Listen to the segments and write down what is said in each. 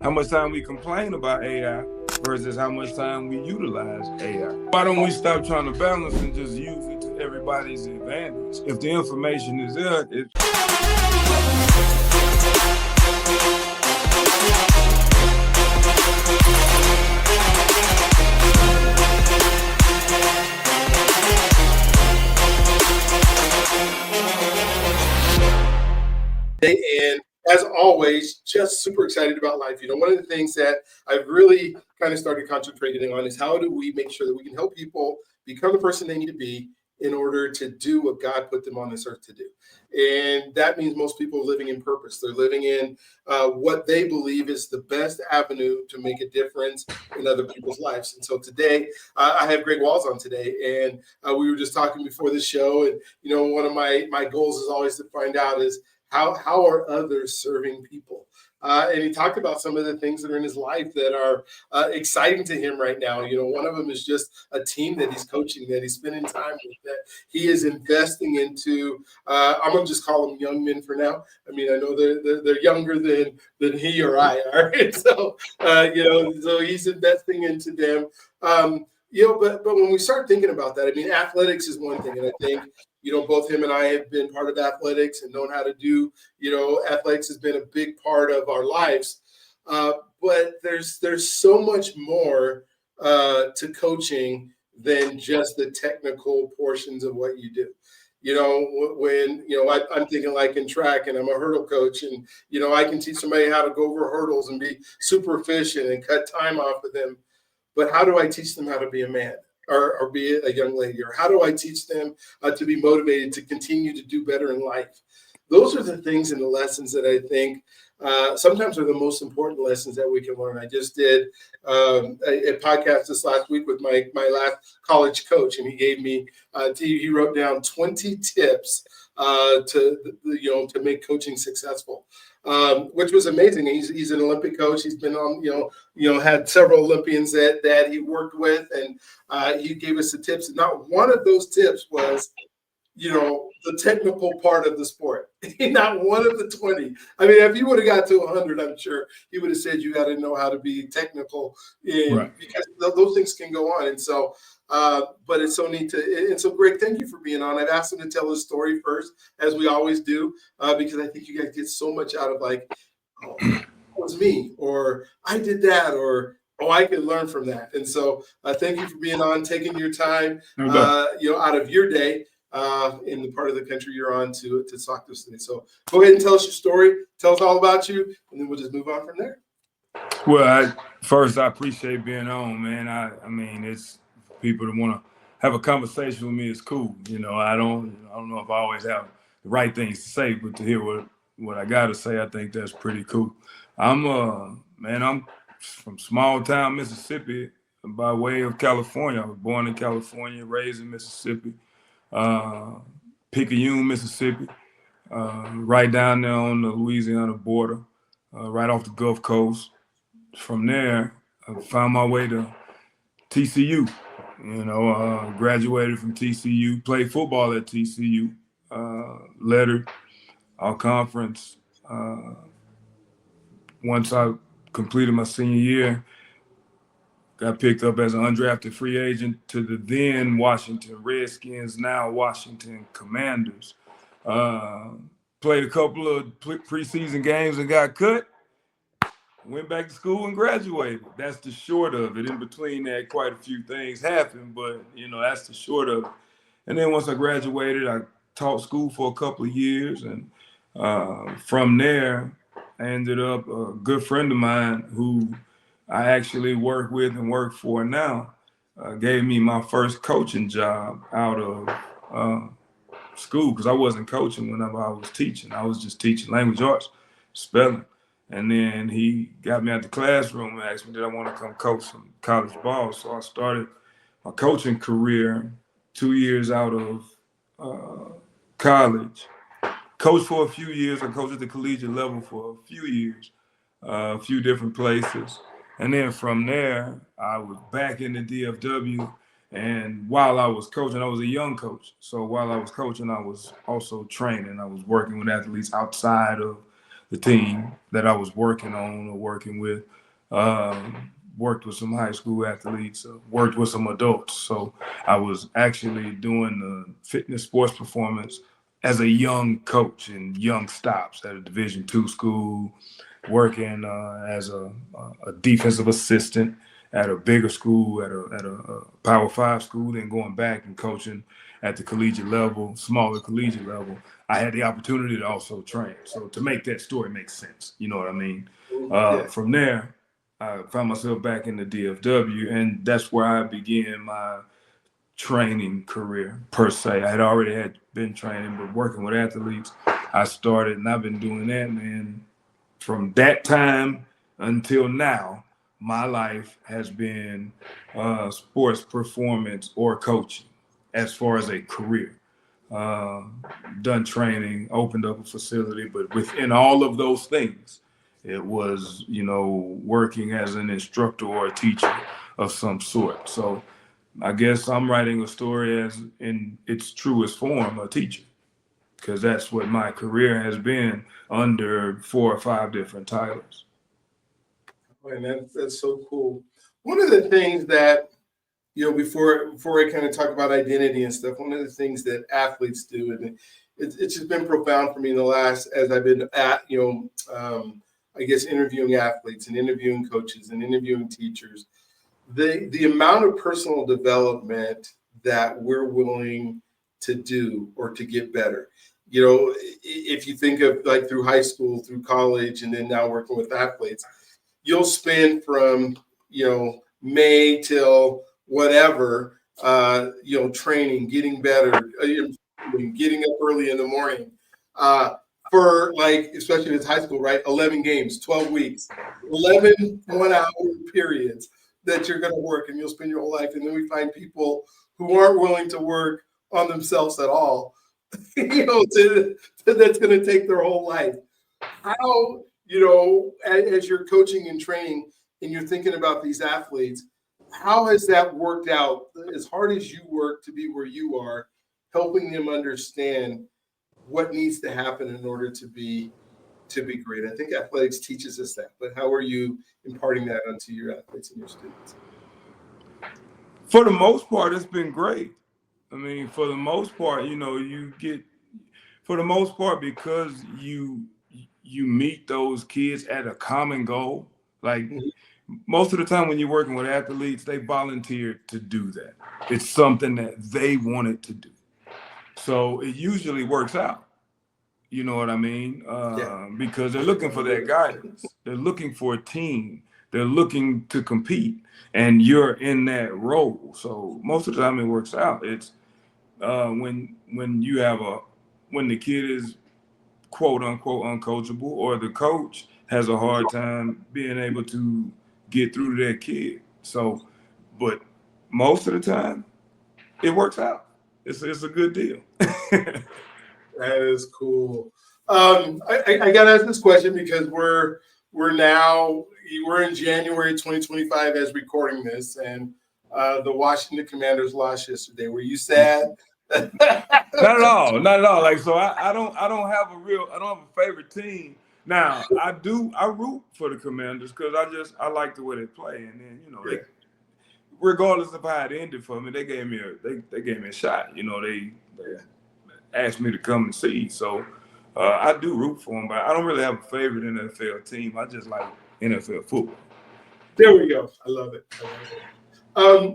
how much time we complain about AI versus how much time we utilize AI. Why don't we stop trying to balance and just use it to everybody's advantage? If the information is there, And as always, just super excited about life. One of the things that I've really kind of started concentrating on is how do we make sure that we can help people become the person they need to be in order to do what God put them on this earth to do. And that means most people are living in purpose. They're living in what they believe is the best avenue to make a difference in other people's lives. And so today, I have Greg Walls on today. And we were just talking before the show. And, one of my goals is always to find out is, how are others serving people? And he talked about some of the things that are in his life that are exciting to him right now. One of them is just a team that he's coaching, that he's spending time with, that he is investing into. I'm going to just call them young men for now. I mean, I know they're younger than he or I are. So, so he's investing into them. But when we start thinking about that, I mean, athletics is one thing. And I think, both him and I have been part of athletics and known how to do, athletics has been a big part of our lives. But there's so much more to coaching than just the technical portions of what you do. I'm thinking like in track and I'm a hurdle coach and, I can teach somebody how to go over hurdles and be super efficient and cut time off of them. But how do I teach them how to be a man or be a young lady? Or how do I teach them to be motivated to continue to do better in life? Those are the things and the lessons that I think sometimes are the most important lessons that we can learn. I just did a podcast this last week with my last college coach, and he gave me, he wrote down 20 tips to make coaching successful. Which was amazing. He's an Olympic coach. He's been on, had several Olympians that he worked with, and he gave us the tips. And not one of those tips was, the technical part of the sport. Not one of the 20. I mean, if you would have got to 100, I'm sure he would have said you got to know how to be technical, right, because those things can go on. And so, but it's so neat and so Greg, thank you for being on. I've asked him to tell his story first, as we always do, because I think you guys get so much out of like, oh, that was me, or I did that, or I can learn from that. And so thank you for being on, taking your time, out of your day in the part of the country you're on to talk to us today. So go ahead and tell us your story, tell us all about you, and then we'll just move on from there. Well, I appreciate being on, man. I mean, it's people that want to have a conversation with me is cool. I don't know if I always have the right things to say, but to hear what I got to say, I think that's pretty cool. I'm from small town Mississippi by way of California. I was born in California, raised in Mississippi, Picayune, Mississippi, right down there on the Louisiana border, right off the Gulf Coast. From there, I found my way to TCU. Graduated from TCU, played football at TCU, lettered all conference. Once I completed my senior year, got picked up as an undrafted free agent to the then Washington Redskins, now Washington Commanders. Played a couple of preseason games and got cut. Went back to school and graduated. That's the short of it. In between that, quite a few things happened, but that's the short of it. And then once I graduated, I taught school for a couple of years, and from there, I ended up a good friend of mine who I actually work with and work for now, gave me my first coaching job out of school, because I wasn't coaching whenever I was teaching. I was just teaching language arts, spelling. And then he got me out the classroom and asked me, did I want to come coach some college ball? So I started my coaching career 2 years out of college. Coached for a few years. I coached at the collegiate level for a few years, a few different places. And then from there, I was back in the DFW. And while I was coaching, I was a young coach. So while I was coaching, I was also training. I was working with athletes outside of the team that I was working on or working with. Worked with some high school athletes, worked with some adults. So I was actually doing the fitness sports performance as a young coach in young stops at a Division II school, working as a defensive assistant at a bigger school, at a Power 5 school, then going back and coaching at the collegiate level, smaller collegiate level. I had the opportunity to also train. So to make that story make sense, you know what I mean? Yeah. From there, I found myself back in the DFW, and that's where I began my training career per se. I had been training, but working with athletes, I started, and I've been doing that, man. From that time until now, my life has been sports performance or coaching as far as a career. Uh, Done training, opened up a facility, but within all of those things, it was, working as an instructor or a teacher of some sort. So I guess I'm writing a story as in its truest form, a teacher, because that's what my career has been under 4 or 5 different titles. And that's so cool. One of the things that, before I kind of talk about identity and stuff, one of the things that athletes do, and it's just been profound for me in the last, as I've been at, I guess, interviewing athletes and interviewing coaches and interviewing teachers, the amount of personal development that we're willing to do or to get better. If you think of like through high school, through college, and then now working with athletes, you'll spend from, May till whatever, training, getting better, getting up early in the morning, for like, especially with high school, right? 11 games, 12 weeks, 11 1-hour periods that you're going to work, and you'll spend your whole life. And then we find people who aren't willing to work on themselves at all, that's going to take their whole life. How, as you're coaching and training and you're thinking about these athletes, how has that worked out as hard as you work to be where you are, helping them understand what needs to happen in order to be great? I think athletics teaches us that, but how are you imparting that onto your athletes and your students? For the most part, it's been great. I mean, for the most part, for the most part, because you meet those kids at a common goal. Like most of the time when you're working with athletes, they volunteered to do that. It's something that they wanted to do. So it usually works out. You know what I mean? Because they're looking for that guidance. They're looking for a team. They're looking to compete, and you're in that role. So most of the time it works out. It's when you have when the kid is quote unquote uncoachable, or the coach has a hard time being able to get through to that kid. So, but most of the time it works out. It's a good deal. That is cool. I got to ask this question because we're in January 2025 as recording this, and the Washington Commanders lost yesterday. Were you sad? Not at all. Not at all. Like, so I don't have a favorite team. Now I root for the Commanders because I like the way they play, and then they, regardless of how it ended for me, they gave me a shot. They asked me to come and see. So I do root for them, but I don't really have a favorite NFL team. I just like NFL football. There we go. I love it.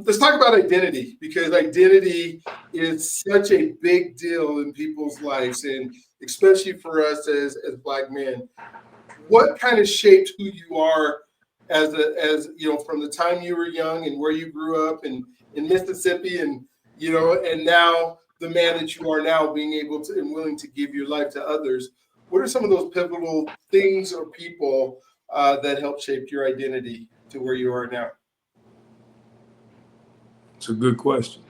Let's talk about identity, because identity is such a big deal in people's lives, and especially for us as Black men. What kind of shaped who you are as from the time you were young and where you grew up in Mississippi, and and now the man that you are now, being able to and willing to give your life to others? What are some of those pivotal things or people that helped shape your identity to where you are now? It's a good question.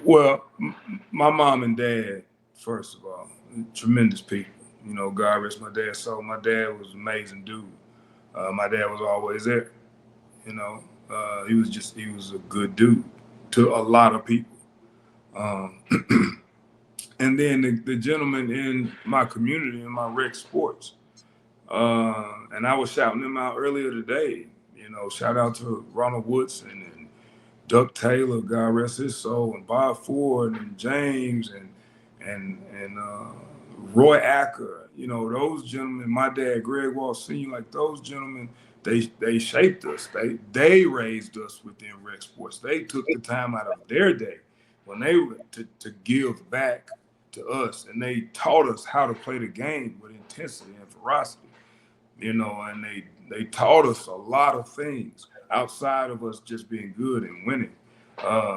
Well, my mom and dad, first of all, tremendous people. God rest my dad's soul. My dad was an amazing dude. My dad was always there. He was a good dude to a lot of people. And then the gentleman in my community, in my rec sports, and I was shouting them out earlier today. You know, shout out to Ronald Woodson and Duck Taylor, God rest his soul, and Bob Ford and James and Roy Acker. You know, those gentlemen. My dad, Greg Walsh Sr., like those gentlemen, they shaped us. They raised us within rec sports. They took the time out of their day when they were to give back to us, and they taught us how to play the game with intensity and ferocity. You know, and they taught us a lot of things outside of us just being good and winning.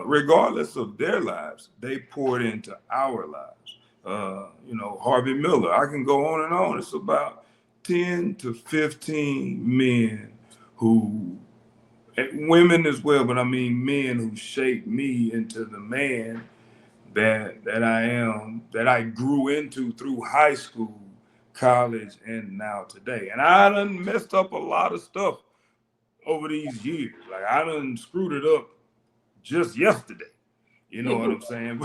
Regardless of their lives, they poured into our lives. You know, Harvey Miller, I can go on and on. It's about 10 to 15 men who, women as well, but I mean men who shaped me into the man that I am, that I grew into through high school, college, and now today. And I done messed up a lot of stuff over these years. Like I done screwed it up just yesterday. You know what I'm saying?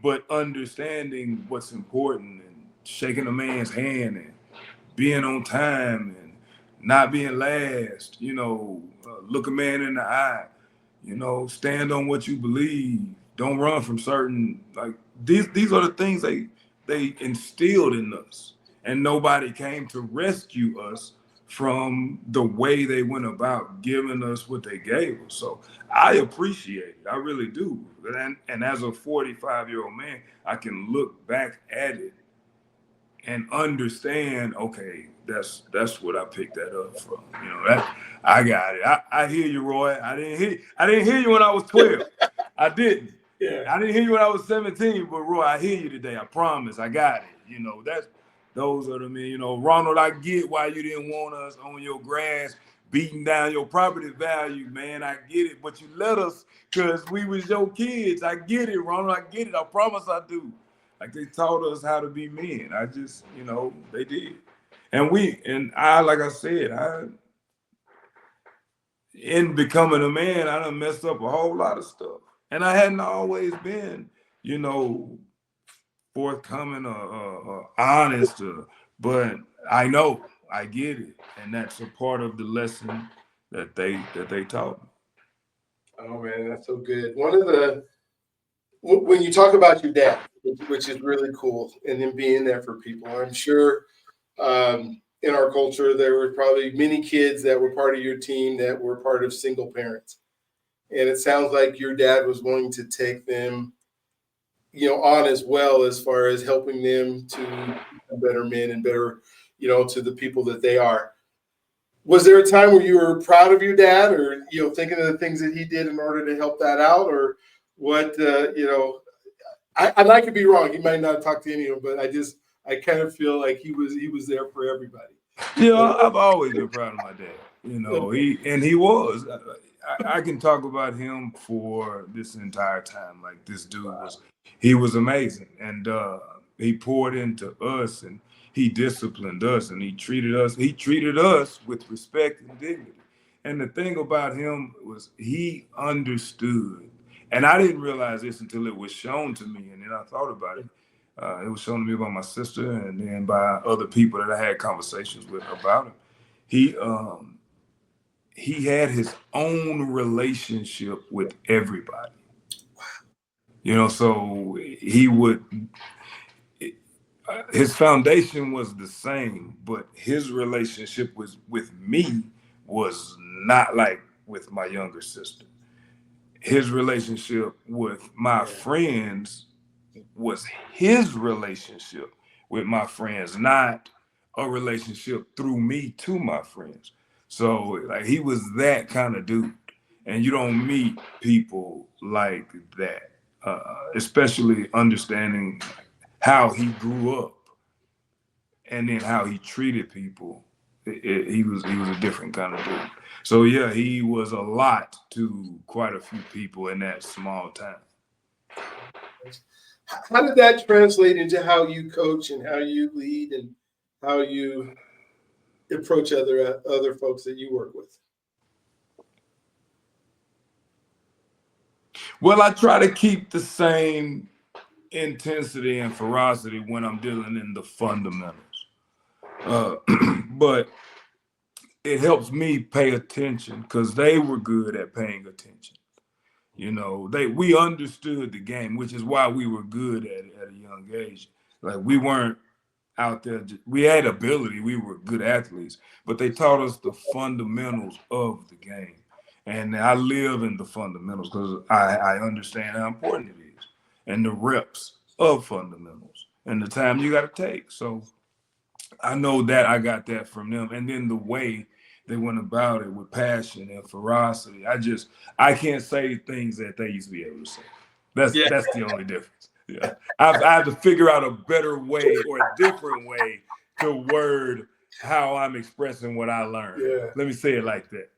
But understanding what's important and shaking a man's hand and being on time and not being last, you know, look a man in the eye, you know, stand on what you believe, don't run from certain, like these are the things they instilled in us, and nobody came to rescue us from the way they went about giving us what they gave us. So I appreciate it, I really do. And as a 45-year-old man, I can look back at it and understand, okay, that's what I picked that up from. You know, that I got it. I hear you, Roy. I didn't hear you when I was 12. I didn't. Yeah. I didn't hear you when I was 17, but Roy, I hear you today. I promise. I got it. You know, those are the men. You know, Ronald, I get why you didn't want us on your grass beating down your property value, man. I get it. But you let us because we was your kids. I get it, Ronald. I get it. I promise I do. Like they taught us how to be men. I just, you know, they did. And I, like I said, in becoming a man, I done messed up a whole lot of stuff. And I hadn't always been, you know, forthcoming or honest, but I know, I get it. And that's a part of the lesson that they taught me. Oh man, that's so good. One of the when you talk about your dad, which is really cool, and then being there for people, I'm sure in our culture there were probably many kids that were part of your team that were part of single parents, and it sounds like your dad was willing to take them, you know, on as well as far as helping them to become better men and better, you know, to the people that they are. Was there a time where you were proud of your dad, or you know, thinking of the things that he did in order to help that out, or what? You know, I could be wrong. He might not talk to any of them, but I kind of feel like he was there for everybody. Yeah, I've always been proud of my dad. You know, he was. I can talk about him for this entire time. Like this dude he was amazing, and he poured into us, and he disciplined us, and he treated us with respect and dignity. And the thing about him was he understood, and I didn't realize this until it was shown to me, and then I thought about it. It was shown to me by my sister, and then by other people that I had conversations with about him. He he had his own relationship with everybody. You know, so he would his foundation was the same, but his relationship was with me was not like with my younger sister. His relationship with my friends was his relationship with my friends, not a relationship through me to my friends. So like he was that kind of dude, and you don't meet people like that, especially understanding how he grew up and then how he treated people. He was a different kind of dude. So yeah, he was a lot to quite a few people in that small town. How did that translate into how you coach and how you lead and how you approach other folks that you work with? Well, I try to keep the same intensity and ferocity when I'm dealing in the fundamentals. But it helps me pay attention because they were good at paying attention. You know, we understood the game, which is why we were good at a young age. Like we weren't out there. We had ability. We were good athletes, but they taught us the fundamentals of the game. And I live in the fundamentals because I understand how important it is and the reps of fundamentals and the time you got to take. So I know that I got that from them. And then the way they went about it with passion and ferocity. I can't say things that they used to be able to say. That's the only difference. Yeah. I have to figure out a better way or a different way to word how I'm expressing what I learned. Yeah. Let me say it like that.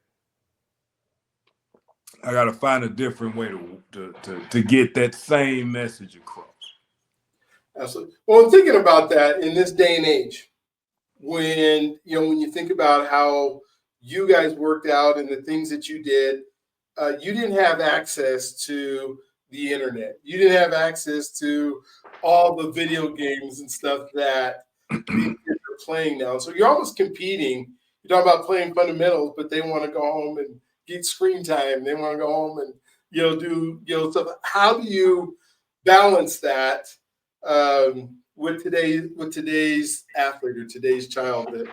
I got to find a different way to get that same message across. Absolutely. Well, I'm thinking about that in this day and age, when you think about how you guys worked out and the things that you did, you didn't have access to the internet. You didn't have access to all the video games and stuff that these kids are playing now. So you're almost competing. You're talking about playing fundamentals, but they want to go home and get screen time. They want to go home and do stuff. How do you balance that with today's athlete or today's child?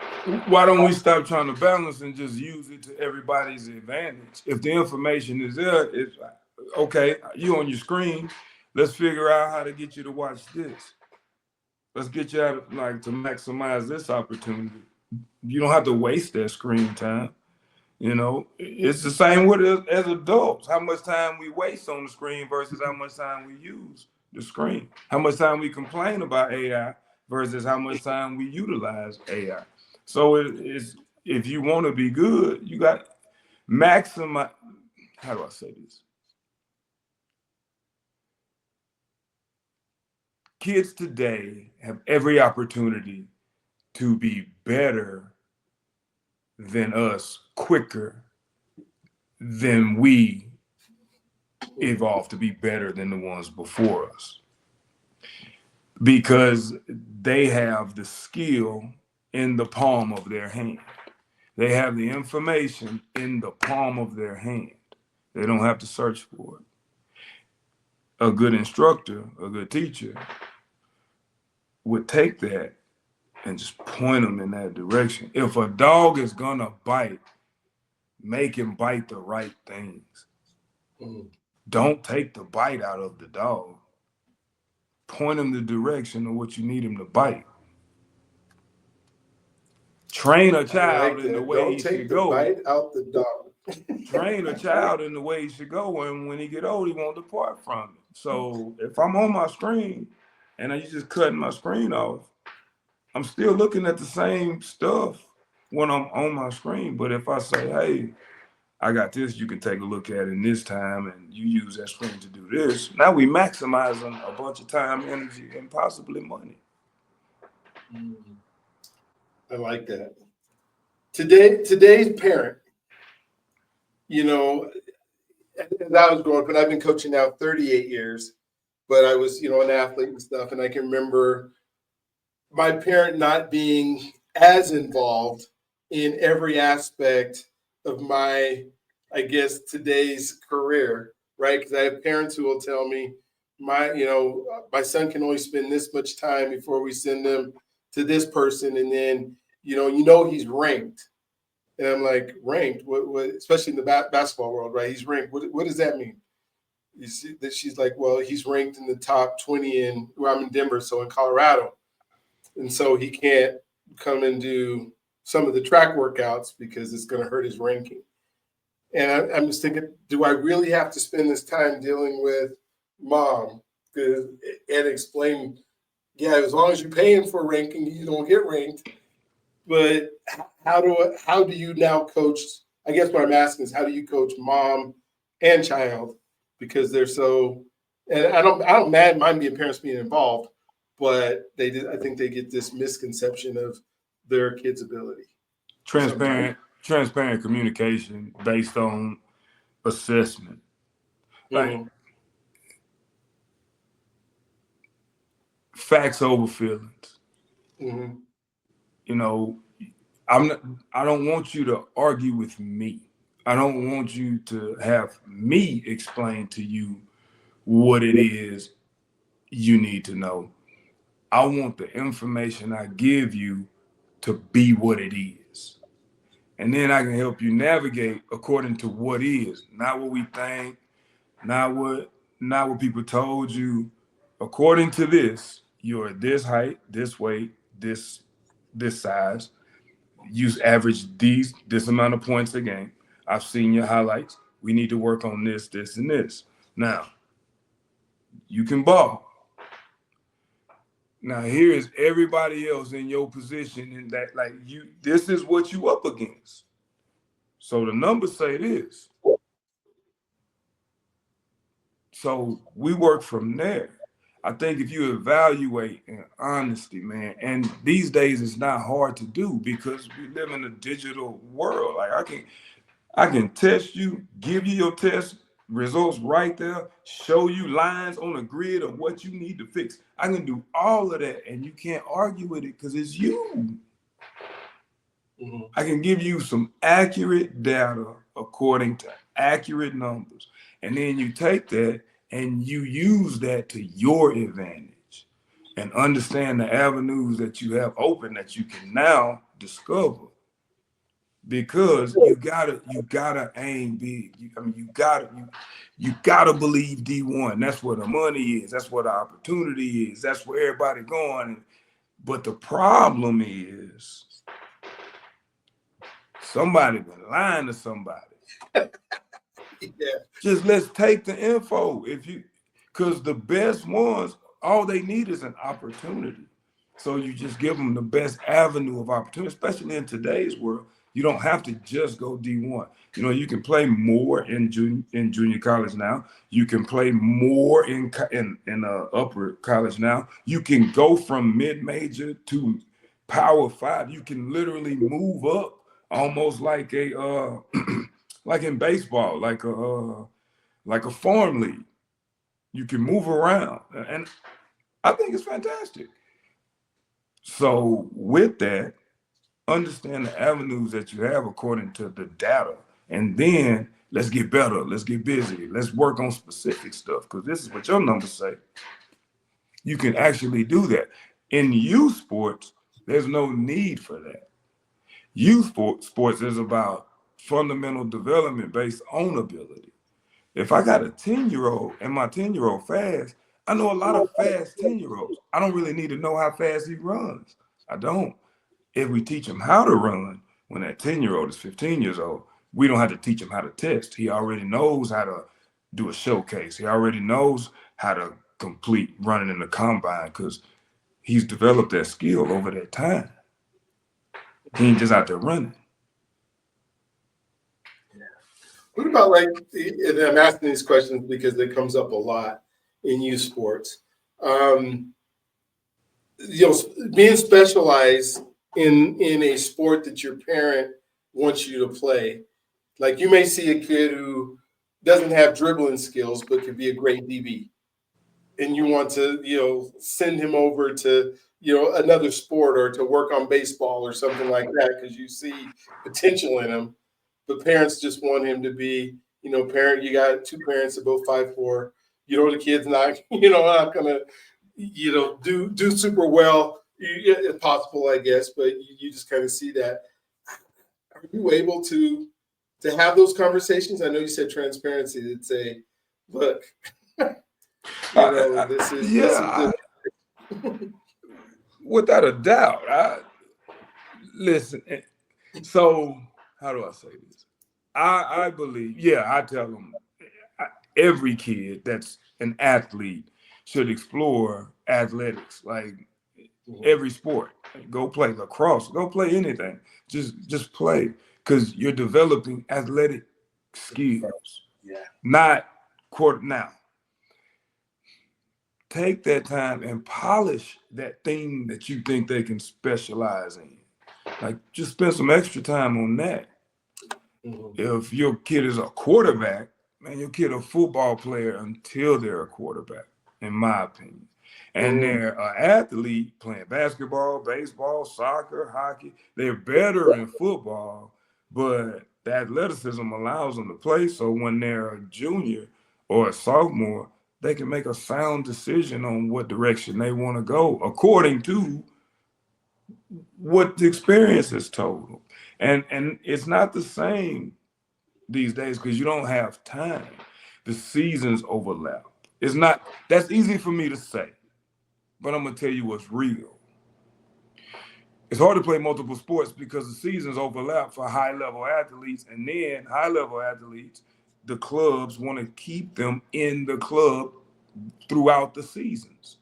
Why don't we stop trying to balance and just use it to everybody's advantage? If the information is there, it's okay. You on your screen. Let's figure out how to get you to watch this. Let's get you out to maximize this opportunity. You don't have to waste that screen time. It's the same with us as adults. How much time we waste on the screen versus how much time we use the screen. How much time we complain about AI versus how much time we utilize AI. So it's if you want to be good, you got maximize. How do I say this? Kids today have every opportunity to be better than us quicker than we evolved to be better than the ones before us, because they have the skill in the palm of their hand. They have the information in the palm of their hand. They don't have to search for it. A good instructor, a good teacher would take that and just point them in that direction. If a dog is gonna bite, make him bite the right things. Don't take the bite out of the dog. Point him the direction of what you need him to bite. Train a child in the way he should go. Don't take the bite out the dog. Train a child in the way he should go, and when he get old, he won't depart from it. So if I'm on my screen and you just cutting my screen off, I'm still looking at the same stuff when I'm on my screen. But if I say, hey, I got this, you can take a look at in this time, and you use that screen to do this. Now we maximizing a bunch of time, energy, and possibly money. I like that. Today's parent, as I was growing up, and I've been coaching now 38 years, but I was, an athlete and stuff. And I can remember my parent not being as involved in every aspect of my, I guess, today's career, right? Because I have parents who will tell me, my son can only spend this much time before we send them to this person. And then, he's ranked. And I'm like, ranked? What especially in the basketball world, right? He's ranked. What does that mean? You see that she's like, well, he's ranked in the top 20 I'm in Denver, so in Colorado. And so he can't come and do some of the track workouts because it's going to hurt his ranking. And I'm just thinking, do I really have to spend this time dealing with mom and explain, yeah, as long as you're paying for ranking, you don't get ranked. But how do you now coach? I guess what I'm asking is, how do you coach mom and child? Because they're so, and I don't mind being parents being involved, but I think they get this misconception of their kid's ability. Transparent communication based on assessment. Like, facts over feelings. Mm-hmm. You know, I don't want you to argue with me. I don't want you to have me explain to you what it is you need to know. I want the information I give you to be what it is. And then I can help you navigate according to what is, not what we think, not what people told you. According to this, you're this height, this weight, this size. You average this amount of points a game. I've seen your highlights. We need to work on this, and this. Now, you can ball. Now here is everybody else in your position, and that like you, this is what you up against. So the numbers say this. So we work from there. I think if you evaluate in honesty, man, and these days it's not hard to do because we live in a digital world. Like I can test you, give you your test results right there, show you lines on a grid of what you need to fix. I can do all of that, and you can't argue with it because it's you. Mm-hmm. I can give you some accurate data according to accurate numbers. And then you take that and you use that to your advantage and understand the avenues that you have open that you can now discover. Because you gotta aim big. You gotta believe D1. That's where the money is. That's where the opportunity is. That's where everybody going. But the problem is somebody been lying to somebody. Yeah. Just let's take the info. Because the best ones, all they need is an opportunity. So you just give them the best avenue of opportunity, especially in today's world. You don't have to just go D1. You know, you can play more in junior college now. You can play more in upper college now. You can go from mid-major to Power 5. You can literally move up almost like a like in baseball, like a farm league. You can move around, and I think it's fantastic. So with that, understand the avenues that you have according to the data, and then let's get better. Let's get busy. Let's work on specific stuff because this is what your numbers say. You can actually do that. In youth sports, there's no need for that. Youth sports is about fundamental development based on ability. If I got a 10-year-old and my 10-year-old fast, I know a lot of fast 10-year-olds. I don't really need to know how fast he runs. I don't. If we teach him how to run when that 10-year-old is 15 years old, we don't have to teach him how to test. He already knows how to do a showcase. He already knows how to complete running in the combine because he's developed that skill over that time. He ain't just out there running. What about like, and I'm asking these questions because it comes up a lot in youth sports. Being specialized in a sport that your parent wants you to play. Like you may see a kid who doesn't have dribbling skills but could be a great DB, and you want to send him over to another sport or to work on baseball or something like that because you see potential in him. But parents just want him to be, parent. You got two parents that both 5'4". The kid's not, not gonna, do super well. If possible, I guess. But you just kind of see that. Are you able to have those conversations? I know you said transparency. That say, look, this is without a doubt. Listen. So how do I say this? I believe, I tell them every kid that's an athlete should explore athletics, like every sport. Go play lacrosse, go play anything. Just play because you're developing athletic skills. Yeah. Not now. Take that time and polish that thing that you think they can specialize in. Like just spend some extra time on that. Mm-hmm. If your kid is a quarterback, man, your kid a football player until they're a quarterback, in my opinion. And they're an athlete playing basketball, baseball, soccer, hockey. They're better in football, but the athleticism allows them to play. So when they're a junior or a sophomore, they can make a sound decision on what direction they want to go according to what the experience has told them. And it's not the same these days because you don't have time. The seasons overlap. It's not, that's easy for me to say, but I'm gonna tell you what's real. It's hard to play multiple sports because the seasons overlap for high level athletes, and then high level athletes, the clubs want to keep them in the club throughout the seasons.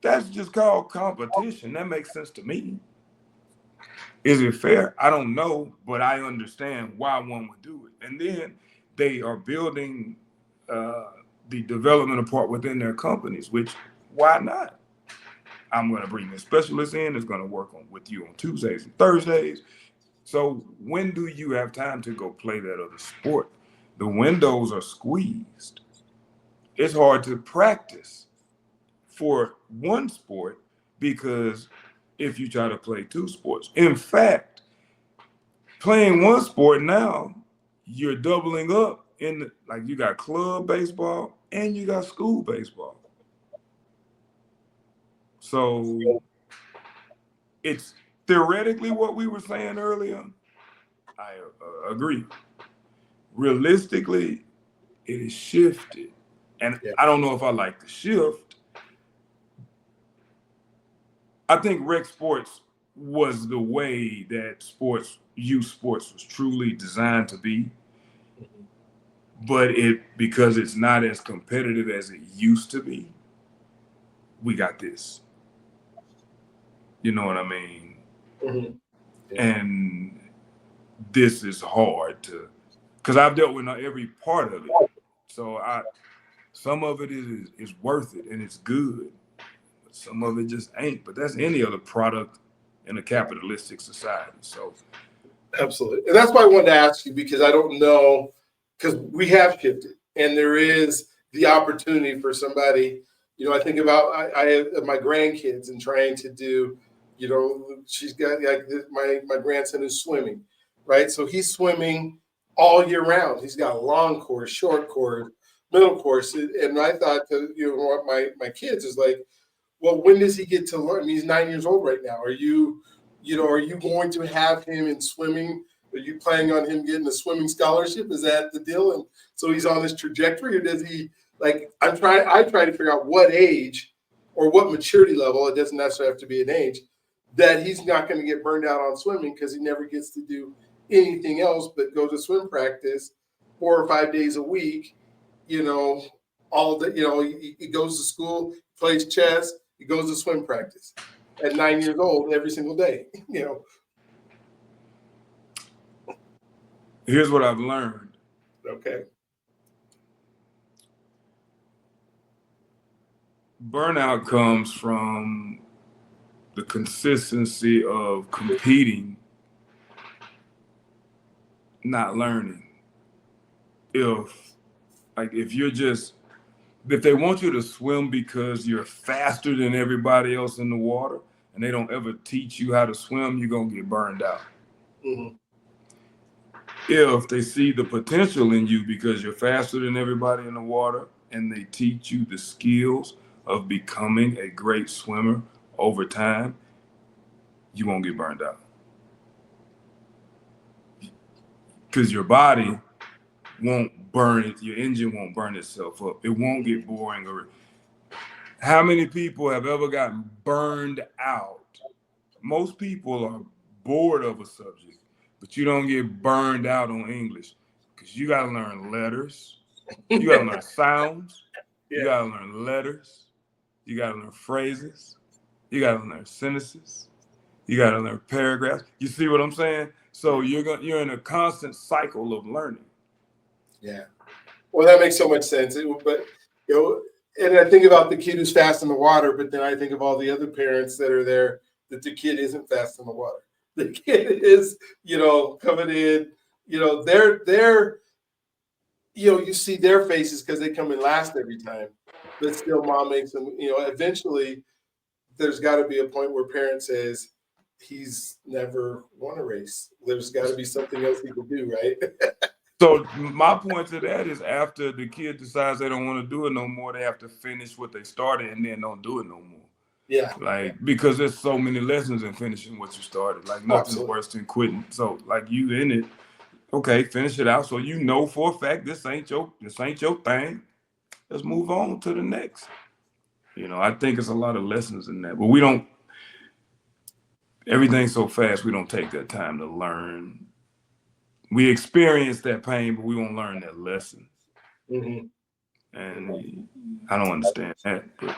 That's just called competition. That makes sense to me. Is it fair? I don't know, but I understand why one would do it. And then they are building the development apart within their companies, which why not? I'm going to bring the specialist in that's going to work on with you on Tuesdays and Thursdays. So when do you have time to go play that other sport? The windows are squeezed. It's hard to practice for one sport because if you try to play two sports. In fact, playing one sport now, you're doubling up in like you got club baseball and you got school baseball. So it's theoretically what we were saying earlier. I agree. Realistically, it is shifted. And I don't know if I like the shift. I think rec sports was the way that youth sports was truly designed to be. But because it's not as competitive as it used to be, we got this. You know what I mean? And this is hard because I've dealt with every part of it. So some of it is worth it and it's good. But some of it just ain't. But that's any other product in a capitalistic society. So absolutely. And that's why I wanted to ask you, because I don't know, because we have shifted and there is the opportunity for somebody, I think about, I have my grandkids and trying to do, she's got like my grandson is swimming, right? So he's swimming all year round. He's got a long course, short course, middle course. And I thought that, my kids is like, well, when does he get to learn? I mean, he's 9 years old right now. Are you going to have him in swimming? Are you planning on him getting a swimming scholarship? Is that the deal? And so he's on this trajectory, or does he I try to figure out what age or what maturity level, it doesn't necessarily have to be an age, that he's not going to get burned out on swimming because he never gets to do anything else but go to swim practice 4 or 5 days a week, all the, he goes to school, plays chess, he goes to swim practice at 9 years old every single day, Here's what I've learned. Okay. Burnout comes from the consistency of competing, not learning. If they want you to swim because you're faster than everybody else in the water and they don't ever teach you how to swim, you're going to get burned out. Mm-hmm. If they see the potential in you because you're faster than everybody in the water and they teach you the skills of becoming a great swimmer over time, you won't get burned out. Because your body won't burn it, your engine won't burn itself up. It won't get boring. How many people have ever gotten burned out? Most people are bored of a subject, but you don't get burned out on English because you got to learn letters. You got to learn sounds. You got to learn letters. You got to learn phrases. You got to learn sentences. You got to learn paragraphs. You see what I'm saying? So you're in a constant cycle of learning. Yeah. Well, that makes so much sense. But and I think about the kid who's fast in the water, but then I think of all the other parents that are there that the kid isn't fast in the water. The kid is, coming in, they're you see their faces because they come in last every time, but still mom makes them, eventually there's got to be a point where parent says, he's never won a race. There's got to be something else he can do, right? So my point to that is after the kid decides they don't want to do it no more, they have to finish what they started and then don't do it no more. Yeah. Like, because there's so many lessons in finishing what you started. Like, nothing's worse than quitting. So, like, you in it, okay, finish it out. So you know for a fact this ain't your thing. Let's move on to the next. I think it's a lot of lessons in that. But we don't, everything's so fast, we don't take that time to learn. We experience that pain, but we won't learn that lesson. Mm-hmm. And I don't understand that. But.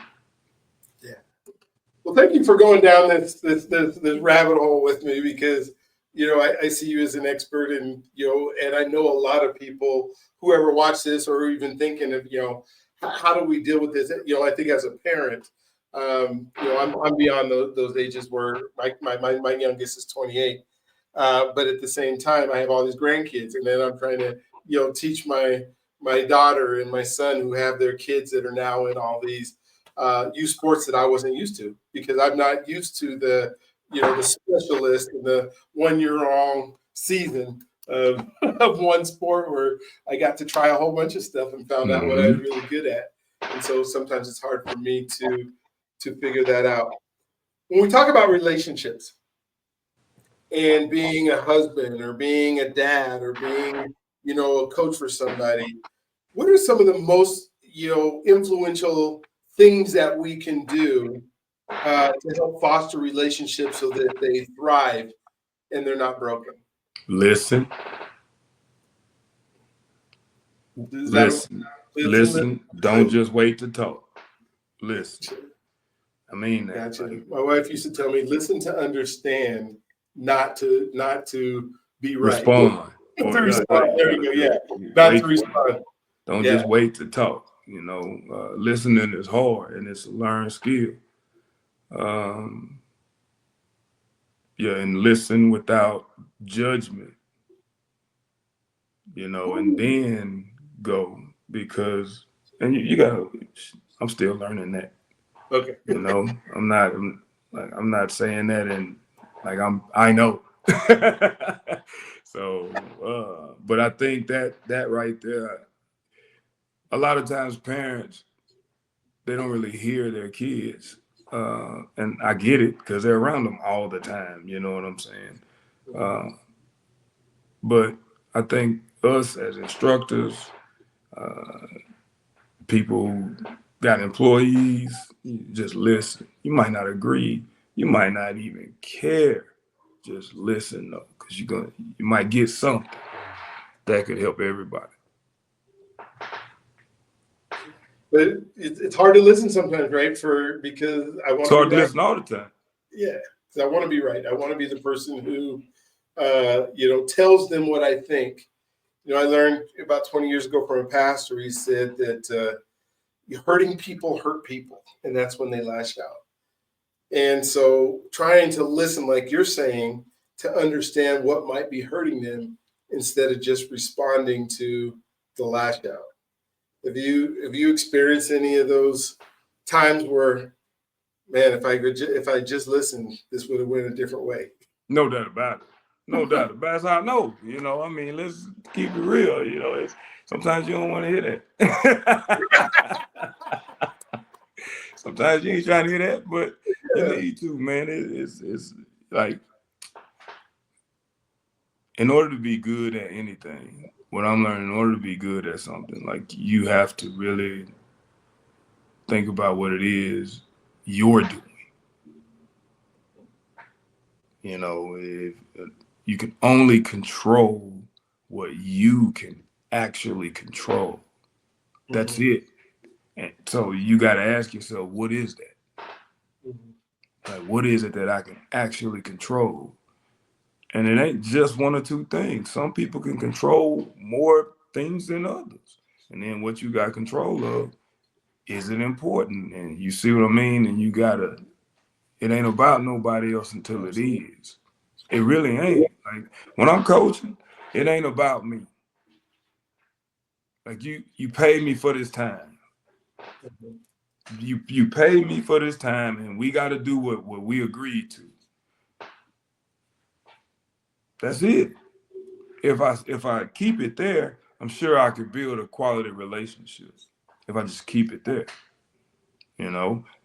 Yeah. Well, thank you for going down this rabbit hole with me, because I see you as an expert, and and I know a lot of people who ever watch this or even thinking of how do we deal with this. I think as a parent, I'm beyond those ages where my youngest is 28, but at the same time I have all these grandkids, and then I'm trying to teach my daughter and my son who have their kids that are now in all these youth sports that I wasn't used to, because I'm not used to the specialist in the 1 year long season of, of one sport where I got to try a whole bunch of stuff and found out what I was really good at. And so sometimes it's hard for me to figure that out. When we talk about relationships and being a husband or being a dad or being, a coach for somebody, what are some of the most, influential things that we can do to help foster relationships so that they thrive and they're not broken? Listen. Listen. Don't just wait to talk. Listen. I mean that. Gotcha. My wife used to tell me, listen to understand, not to be right. Respond. To respond. There you go. Yeah. Not to respond. Don't just wait to talk. Listening is hard and it's a learned skill. And listen without judgment. And then go, because you gotta. I'm still learning that. Okay. I'm not saying that and like I know. So, but I think that right there, a lot of times parents, they don't really hear their kids. And I get it because they're around them all the time. You know what I'm saying? But I think us as instructors, people who got employees, you just listen. You might not agree. You might not even care. Just listen though, because you might get something that could help everybody. But it's hard to listen sometimes, right? Because I want. It's hard to listen all the time. Yeah, because I want to be right. I want to be the person who, tells them what I think. I learned about 20 years ago from a pastor. He said that hurting people hurt people, and that's when they lash out. And so trying to listen, like you're saying, to understand what might be hurting them instead of just responding to the lash out. Have you experienced any of those times where, man, if I just listened, this would have went a different way? No doubt about it. No doubt about it. That's how I know. Let's keep it real. Sometimes you don't want to hear that. Sometimes you ain't trying to hear that, but you need to, man. It's like, in order to be good at anything, what I'm learning, in order to be good at something, like, you have to really think about what it is you're doing. If you can only control what you can actually control. That's it. And so you got to ask yourself, what is that? Like, what is it that I can actually control? And it ain't just one or two things. Some people can control more things than others. And then what you got control of, is it important? And you see what I mean? And it ain't about nobody else until it is. It really ain't. Like, when I'm coaching, it ain't about me. Like you paid me for this time. You paid me for this time, and we got to do what we agreed to. That's it. If I keep it there, I'm sure I could build a quality relationship. If I just keep it there,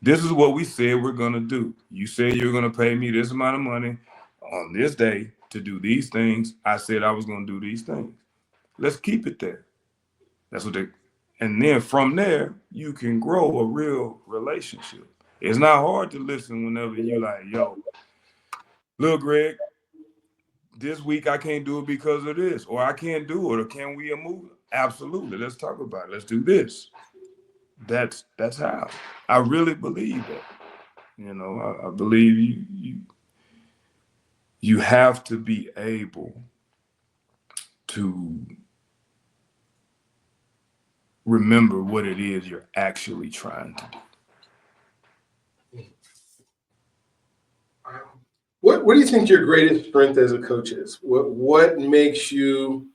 this is what we said we're gonna do. You said you're gonna pay me this amount of money on this day to do these things. I said I was gonna do these things. Let's keep it there. That's what they. And then from there, you can grow a real relationship. It's not hard to listen whenever you like, yo, look, Greg, this week I can't do it because of this, or I can't do it, or can we move? Absolutely. Let's talk about it. Let's do this. That's how. I really believe that. I believe you have to be able to remember what it is you're actually trying to do. What do you think your greatest strength as a coach is? What makes you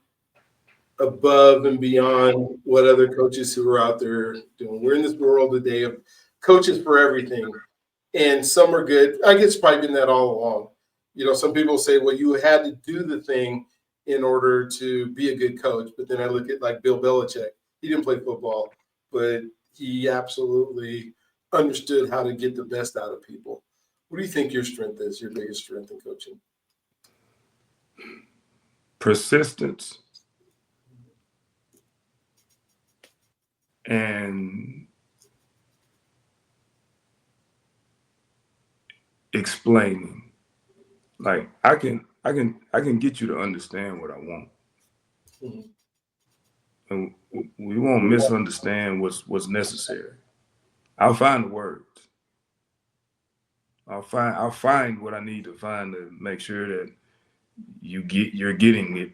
above and beyond what other coaches who are out there doing? We're in this world today of coaches for everything, and some are good. I guess it's probably been that all along. Some people say, well, you had to do the thing in order to be a good coach. But then I look at like Bill Belichick. He didn't play football, but he absolutely understood how to get the best out of people. What do you think your strength is, your biggest strength in coaching? Persistence and explaining. Like I can get you to understand what I want. Mm-hmm. And we won't misunderstand what's necessary. I'll find the words. I'll find what I need to find to make sure that you're getting it.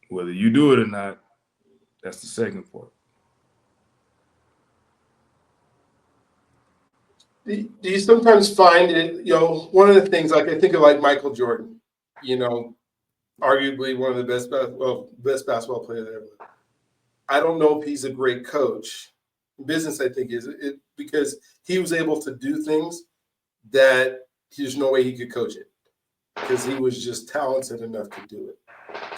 Whether you do it or not, that's the second part. Do you sometimes find it, one of the things, like I think of like Michael Jordan, arguably one of the best basketball players ever. I don't know if he's a great coach. Business, I think, is it because he was able to do things that there's no way he could coach it because he was just talented enough to do it.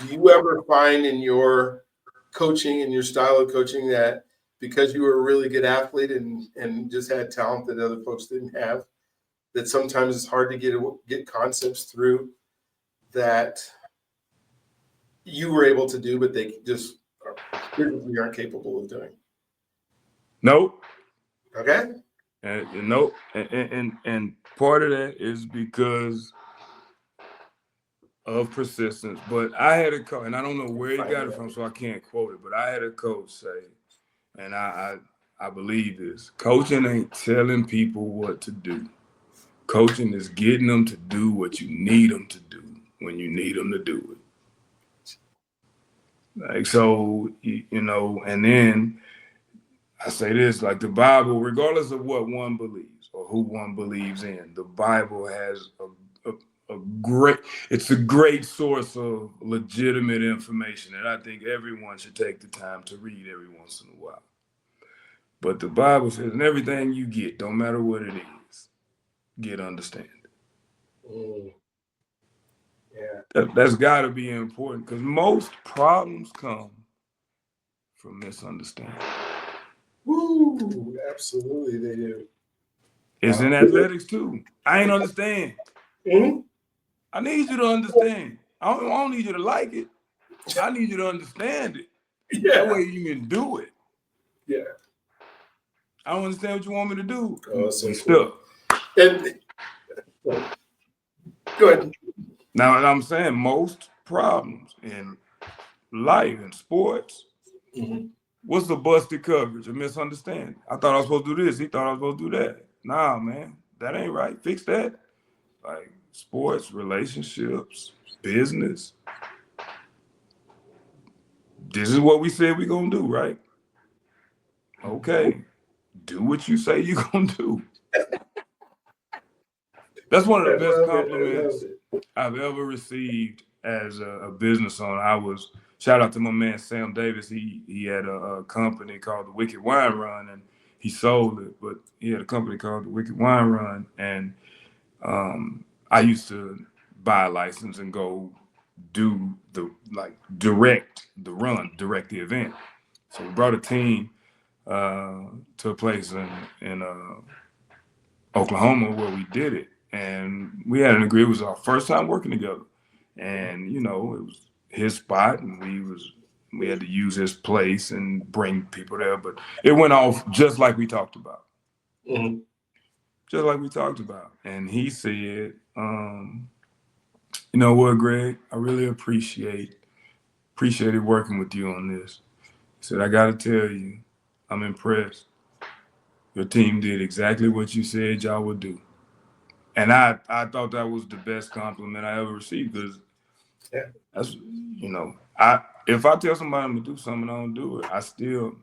Do you ever find in your coaching and your style of coaching that because you were a really good athlete and just had talent that other folks didn't have, that sometimes it's hard to get concepts through that you were able to do, but they just physically aren't capable of doing? Nope. Okay. And nope. And part of that is because of persistence. But I had a coach, and I don't know where he got it from, so I can't quote it, but I had a coach say, and I believe this, coaching ain't telling people what to do. Coaching is getting them to do what you need them to do when you need them to do it. Like, so, and then I say this, like the Bible, regardless of what one believes or who one believes in, the Bible has a great source of legitimate information, and I think everyone should take the time to read every once in a while. But the Bible says, and everything you get, don't matter what it is, get understanding. Yeah. That's got to be important because most problems come from misunderstanding. Woo, absolutely they do. It's in athletics too. I ain't understand. Mm-hmm. I need you to understand. I don't need you to like it. I need you to understand it. Yeah. That way you can do it. Yeah. I don't understand what you want me to do. Oh, so cool. And go ahead. Now, I'm saying most problems in life and sports, mm-hmm. What's the busted coverage? A misunderstanding. I thought I was supposed to do this. He thought I was supposed to do that. Nah, man, that ain't right. Fix that. Like sports, relationships, business. This is what we said we're going to do, right? Okay. Do what you say you're going to do. That's one of the best compliments I've ever received as a business owner. I was shout out to my man Sam Davis. He had a company called the Wicked Wine Run, and he sold it, but he had a company called the Wicked Wine Run, and I used to buy a license and go do the direct the run, direct the event. So we brought a team to a place in Oklahoma where we did it, and we had an agreement. It was our first time working together, and you know it was his spot, and we had to use his place and bring people there, but it went off just like we talked about, Mhm. just like we talked about. And he said, "You know what, Greg? I really appreciated working with you on this." He said, "I got to tell you, I'm impressed. Your team did exactly what you said y'all would do." And I thought that was the best compliment I ever received, because Yeah. that's, you know, I if I tell somebody I'm gonna do something, I don't do it.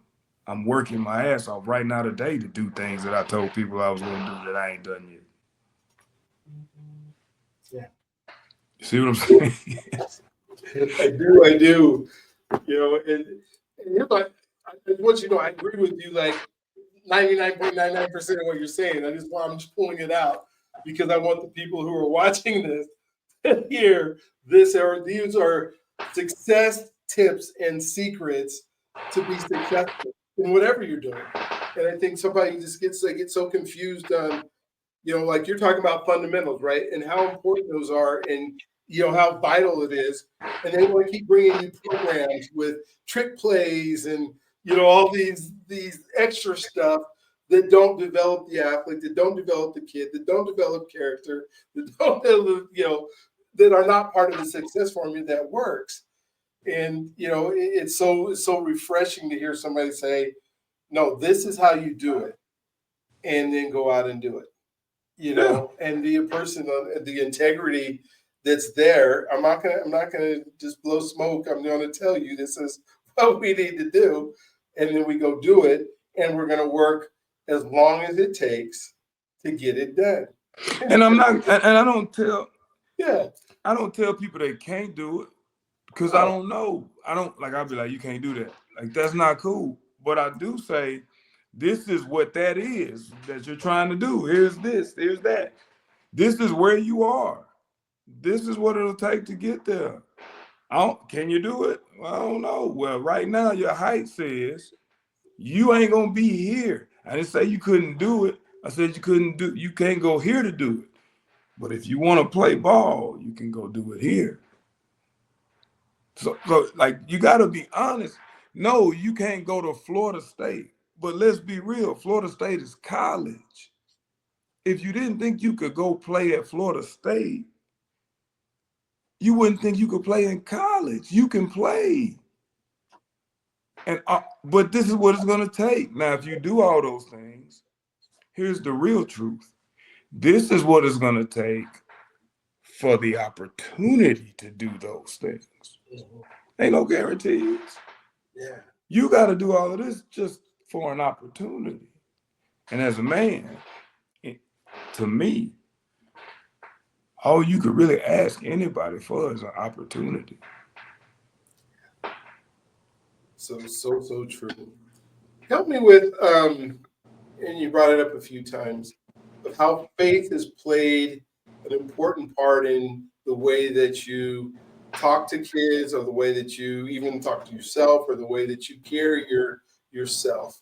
I'm working my ass off right now today to do things that I told people I was gonna do that I ain't done yet. Yeah. You see what I'm saying? I do. You know, and here's what I want you to know, I agree with you like 99.99% of what you're saying. I'm just pulling it out because I want the people who are watching this to hear this, or these are success tips and secrets to be successful in whatever you're doing. And I think somebody just gets so confused on, you know, like you're talking about fundamentals, right? And how important those are, and you know how vital it is. And they want to keep bringing you programs with trick plays and you know all these extra stuff that don't develop the athlete, that don't develop the kid, that don't develop character, that don't develop, you know, that are not part of the success formula that works. And you know, it's so refreshing to hear somebody say, "No, this is how you do it," and then go out and do it. You Yeah. know, and be a person on the integrity that's there. I'm not gonna just blow smoke. I'm gonna tell you this is what we need to do, and then we go do it, and we're gonna work as long as it takes to get it done. And I'm not, and Yeah. I don't tell people they can't do it, because I Oh. don't know. I don't like. I'll be like, you can't do that. Like that's not cool. But I do say, this is what that is that you're trying to do. Here's this. Here's that. This is where you are. This is what it'll take to get there. Can you do it? Well, I don't know. Well, right now your height says you ain't gonna be here. I didn't say you couldn't do it. I said you can't go here to do it. But if you want to play ball, you can go do it here. So like you gotta be honest. No, you can't go to Florida State. But let's be real, Florida State is college. If you didn't think you could go play at Florida State, you wouldn't think you could play in college. You can play. And but this is what it's gonna take. Now, if you do all those things, here's the real truth. This is what it's gonna take for the opportunity to do those things. Ain't no guarantees. Yeah. You got to do all of this just for an opportunity. And as a man, to me, all you could really ask anybody for is an opportunity. So true. Help me with and you brought it up a few times, but how faith has played an important part in the way that you talk to kids, or the way that you even talk to yourself, or the way that you carry yourself.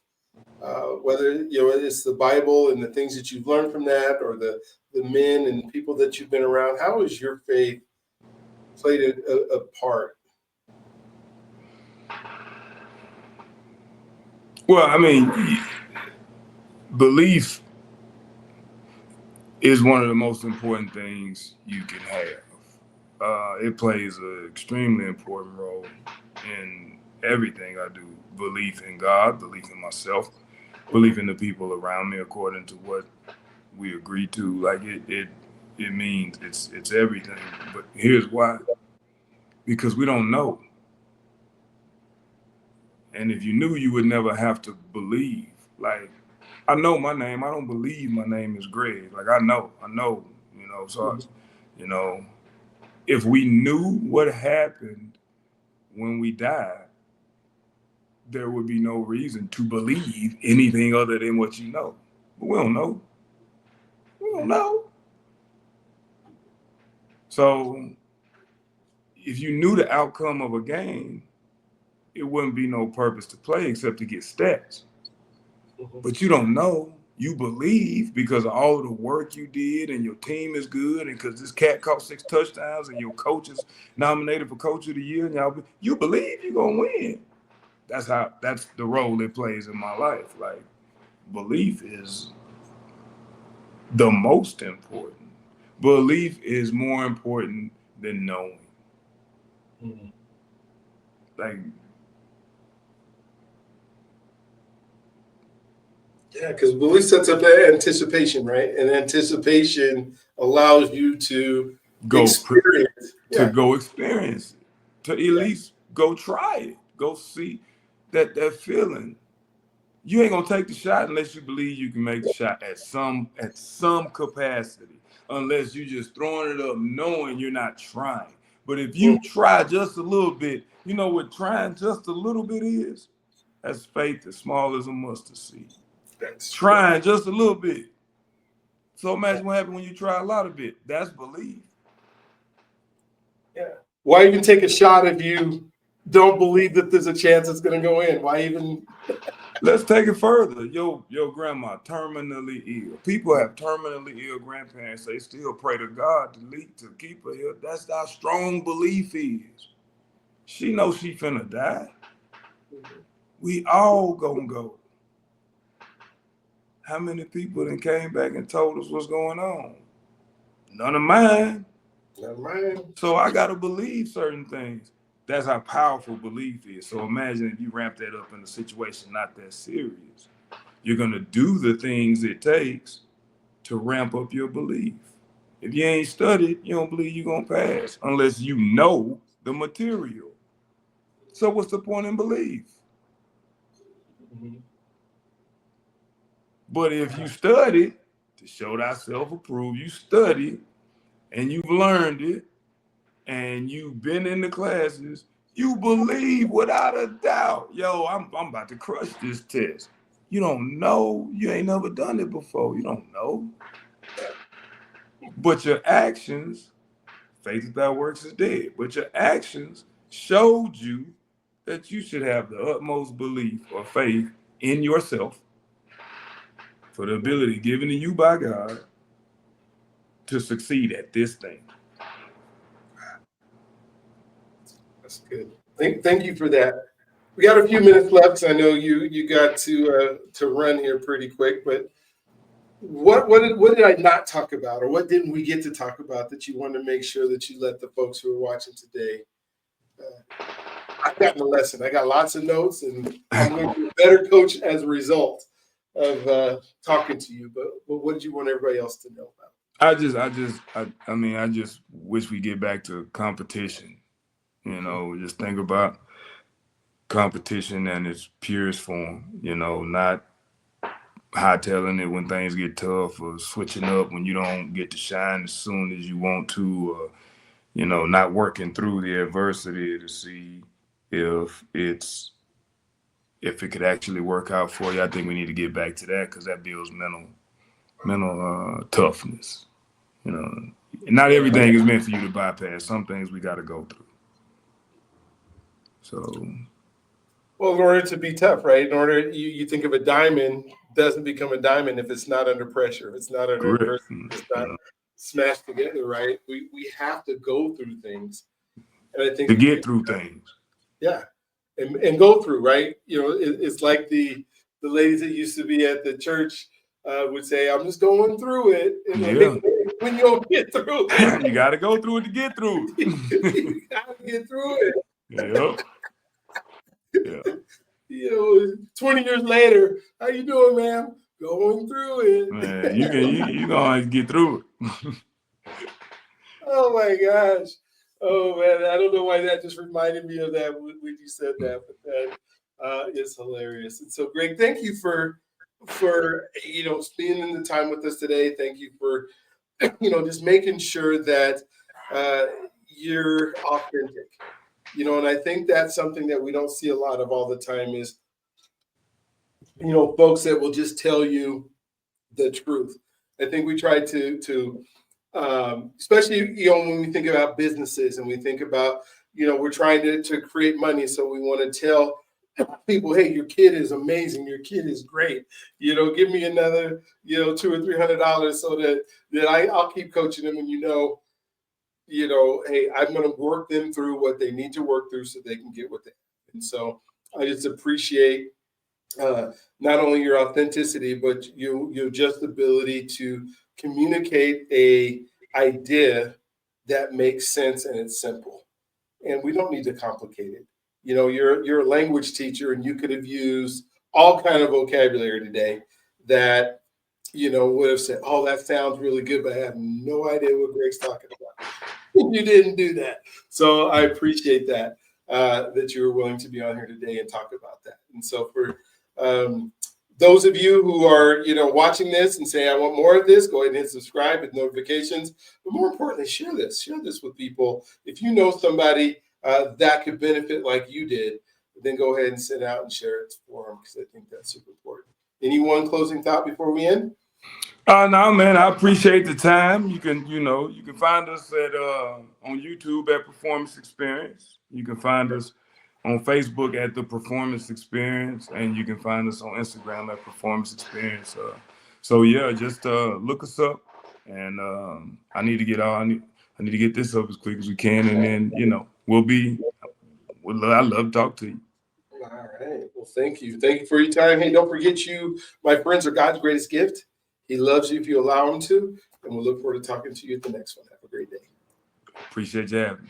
Whether you know it's the Bible and the things that you've learned from that, or the men and people that you've been around. How has your faith played a part? Well, I mean, belief is one of the most important things you can have. It plays an extremely important role in everything I do. Belief in God, belief in myself, belief in the people around me according to what we agree to. Like it means it's everything. But here's why. Because we don't know. And if you knew, you would never have to believe. Like, I know my name. I don't believe my name is Greg. Like I know, you know. So, you know, if we knew what happened when we die, there would be no reason to believe anything other than what you know. But we don't know. We don't know. So if you knew the outcome of a game, it wouldn't be no purpose to play except to get stats. But you don't know. You believe because of all of the work you did and your team is good and because this cat caught 6 touchdowns and your coach is nominated for coach of the year and you believe you're going to win. That's the role it plays in my life. Like, belief is the most important. Belief is more important than knowing. Mm-hmm. Like, yeah, because belief sets up that anticipation, right? And anticipation allows you to experience it, to at least go try it, go see that feeling. You ain't gonna take the shot unless you believe you can make the shot at some capacity. Unless you just throwing it up knowing you're not trying. But if you try just a little bit, you know what trying just a little bit is? That's faith as small as a mustard seed. That's trying just a little bit. So imagine what happens when you try a lot of it. That's belief. Yeah. Why even take a shot if you don't believe that there's a chance it's going to go in? Why even? Let's take it further. Your grandma terminally ill. People have terminally ill grandparents. They still pray to God to keep her here. That's how strong belief is. She knows she finna die. We all gonna go. How many people then came back and told us what's going on? None of mine. None of mine. So I gotta believe certain things. That's how powerful belief is. So imagine if you ramp that up in a situation not that serious. You're gonna do the things it takes to ramp up your belief. If you ain't studied, you don't believe you're gonna pass unless you know the material. So what's the point in belief? Mm-hmm. But if you study to show thyself approved, you study and you've learned it and you've been in the classes, you believe without a doubt. Yo, I'm about to crush this test. You don't know. You ain't never done it before. You don't know. But your actions, faith without works is dead. But your actions showed you that you should have the utmost belief or faith in yourself for the ability given to you by God to succeed at this thing. That's good. Thank you for that. We got a few minutes left, so I know you got to run here pretty quick. But what did I not talk about, or what didn't we get to talk about that you want to make sure that you let the folks who are watching today? I've gotten a lesson. I got lots of notes, and I'm going to be a better coach as a result of talking to you. But what did you want everybody else to know about? I just wish we get back to competition. You know, just think about competition in its purest form. You know, not hightailing it when things get tough or switching up when you don't get to shine as soon as you want to, or, you know, not working through the adversity to see if it could actually work out for you. I think we need to get back to that because that builds mental toughness. You know, not everything is meant for you to bypass. Some things we got to go through. So, well, in order to be tough, right? In order, you think of a diamond doesn't become a diamond if it's not under pressure, if it's not under adversity, if it's not smashed together, right? We have to go through things, and I think to get through things. Yeah, and go through, right? You know, it's like the ladies that used to be at the church would say, "I'm just going through it." And like, when you don't get through it, you got to go through it to get through it. You got to get through it. Yep. Yeah. You know, 20 years later, how you doing, ma'am? Going through it. Man, you gonna get through it. Oh my gosh. Oh man, I don't know why that just reminded me of that when you said that, but that is hilarious. And so, Greg, thank you for spending the time with us today. Thank you for just making sure that you're authentic. And I think that's something that we don't see a lot of all the time is, folks that will just tell you the truth. I think we try to especially, when we think about businesses and we think about, we're trying to create money. So we want to tell people, hey, your kid is amazing. Your kid is great. Give me another, $200 or $300 so that I'll keep coaching them. And, hey, I'm going to work them through what they need to work through so they can get what they have. And so I just appreciate not only your authenticity, but your just ability to communicate a idea that makes sense and it's simple. And we don't need to complicate it. You're a language teacher and you could have used all kind of vocabulary today that, would have said, oh, that sounds really good, but I have no idea what Greg's talking about. You didn't do that. So I appreciate that you were willing to be on here today and talk about that. And so for those of you who are, watching this and say, I want more of this, go ahead and hit subscribe with notifications. But more importantly, share this with people. If you know somebody that could benefit like you did, then go ahead and send out and share it for them, because I think that's super important. Any closing thought before we end? No, man, I appreciate the time. You can find us on YouTube at Performance Experience. You can find us on Facebook at The Performance Experience, and you can find us on Instagram at Performance Experience. Just look us up, and I need to get this up as quick as we can, and then I love to talk to you. All right. Well, thank you. Thank you for your time. Hey, don't forget, my friends, are God's greatest gift. He loves you if you allow him to, and we'll look forward to talking to you at the next one. Have a great day. Appreciate you having me.